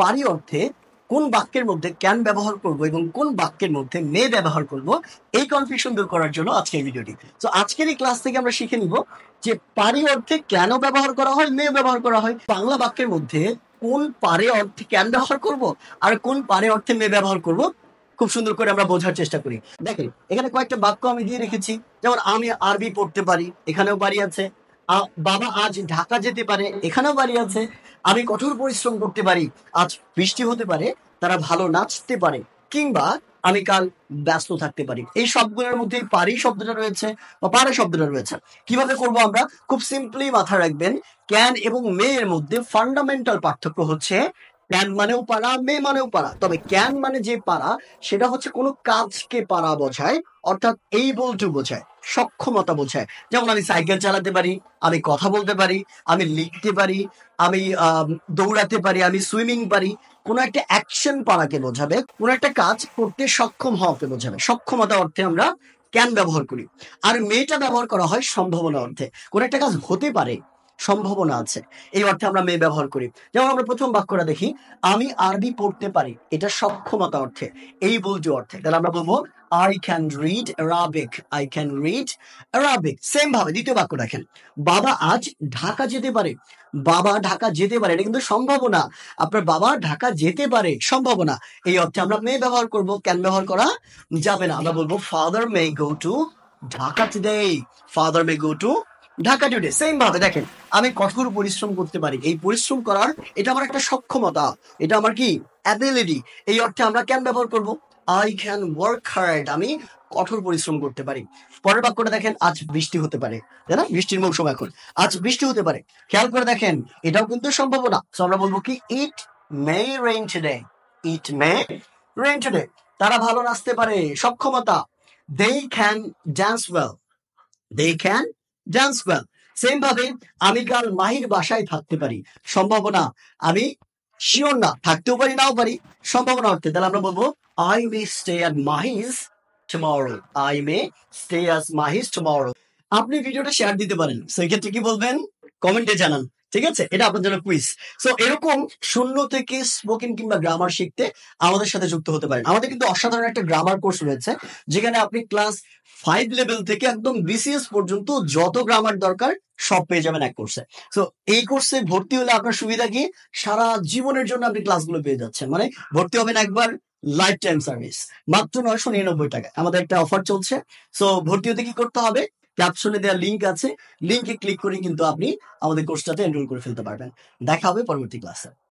পারি অর্থে কোন বাক্যের মধ্যে ক্যান ব্যবহার করব এবং কোন বাক্যের মধ্যে মে ব্যবহার করব, এই কনফিউশন দূর করার জন্য আজকের ভিডিওটি। তো আজকের এই ক্লাস থেকে আমরা শিখে নিব যে পারি অর্থে কেন ব্যবহার করা হয়, মে ব্যবহার করা হয়। বাংলা বাক্যের মধ্যে কোন পারে অর্থে ক্যান ব্যবহার করব আর কোন পারে অর্থে মে ব্যবহার করব, খুব সুন্দর করে আমরা বোঝার চেষ্টা করি। দেখেন এখানে কয়েকটা বাক্য আমি দিয়ে রেখেছি, যেমন আমি আরবি পড়তে পারি, এখানেও বাড়ি আছে। বাবা আজ ঢাকা যেতে পারে, এখানেও বাড়ি আছে। আমি কঠোর পরিশ্রম করতে পারি, আজ বৃষ্টি হতে পারে, তারা ভালো নাচতে পারে, কিংবা আমি কাল ব্যস্ত থাকতে পারি। এই সবগুলোর মধ্যে পারি শব্দটা রয়েছে বা পারে শব্দটা রয়েছে। কিভাবে করব আমরা? খুব সিম্পলি মাথায় রাখবেন, ক্যান এবং মে এর মধ্যে ফান্ডামেন্টাল পার্থক্য হচ্ছে ক্যান মানেও পারা, মে মানেও পারা। তবে ক্যান মানে যে পারা, সেটা হচ্ছে কোনো কাজকে পারা বোঝায়, অর্থাৎ এইবল টু বোঝায়, সক্ষমতা বোঝায়। যেমন আমি সাইকেল চালাতে পারি, আমি কথা বলতে পারি, আমি লিখতে পারি, আমি দৌড়াতে পারি, আমি সুইমিং পারি। কোনো একটা অ্যাকশন পারাকে বোঝাবে, কোনো একটা কাজ করতে সক্ষম হওয়াকে বোঝাবে। সক্ষমতা অর্থে আমরা ক্যান ব্যবহার করি। আর মেটা ব্যবহার করা হয় সম্ভাবনা অর্থে, কোনো একটা কাজ হতে পারে, সম্ভাবনা আছে, এই অর্থে আমরা মে ব্যবহার করি। যেমন আমরা প্রথম বাক্যটা দেখি, আমি আরবি পড়তে পারি, এটা সক্ষমতা অর্থে, এই বলতে অর্থে। তাহলে আমরা বলবো I can read Arabic, I can read Arabic. Same ভাবে দ্বিতীয় বাক্য দেখেন, বাবা আজ ঢাকা যেতে পারে, বাবা ঢাকা যেতে পারে, এটা কিন্তু সম্ভাবনা। আপনার বাবা ঢাকা যেতে পারে, সম্ভাবনা, এই অর্থে আমরা মে ব্যবহার করব, ক্যান ব্যবহার করা যাবে না। আমরা বলবো father May go to Dhaka today, father May go to Dhaka today. Same ভাবে দেখেন, আমি কঠোর পরিশ্রম করতে পারি, এই পরিশ্রম করার এটা আমার একটা সক্ষমতা, এটা আমার কি অ্যাবিলিটি, এই অর্থে আমরা ক্যান ব্যবহার করব। আই ক্যান ওয়ার্ক হার্ড, আমি কঠোর পরিশ্রম করতে পারি। পরের বাক্যটা দেখেন, আজ বৃষ্টি হতে পারে, তাই না? বৃষ্টির মৌসুম এখন, আজ বৃষ্টি হতে পারে। খেয়াল করে দেখেন, এটাও কিন্তু সম্ভাবনা। তো আমরা বলবো কি, it may rain today, it may rain today. তারা ভালো নাচতে পারে, সক্ষমতা। They can dance well, they can dance well. Same ভাবে আমি কাল মাহির বাসায় থাকতে পারি, সম্ভাবনা। আমি শিওর না, থাকতেও পারি নাও পারি, সম্ভাবনা অর্থে। তাহলে আমরা বলবো I may stay at মাহিজ tomorrow, I may stay at মাহিজ tomorrow. আপনি ভিডিওটা শেয়ার দিতে পারেন, সেই ক্ষেত্রে কি বলবেন কমেন্টে জানান, ঠিক আছে? এটা আপনার জন্য কুইজ। সো এরকম শূন্য থেকে স্পোকেন কিংবা গ্রামার শিখতে আমাদের সাথে যুক্ত হতে পারেন। আমাদের কিন্তু অসাধারণ একটা গ্রামার কোর্স রয়েছে, যেখানে আপনি ক্লাস 5 লেভেল থেকে একদম বিসিএস পর্যন্ত যত গ্রামার দরকার সব পেয়ে যাবেন এক কোর্সে। সো এই কোর্সে ভর্তি হলে আপনার সুবিধা কি, সারা জীবনের জন্য আপনি ক্লাসগুলো পেয়ে যাচ্ছেন। মানে ভর্তি হবেন একবার, লাইফ টাইম সার্ভিস, মাত্র 999 টাকা। আমাদের একটা অফার চলছে। সো ভর্তি হতে কি করতে হবে? ক্যাপশনে দেওয়া লিঙ্ক আছে, লিঙ্কে ক্লিক করে কিন্তু আপনি আমাদের কোর্সটাতে এনরোল করে ফেলতে পারবেন। দেখা হবে পরবর্তী ক্লাসে।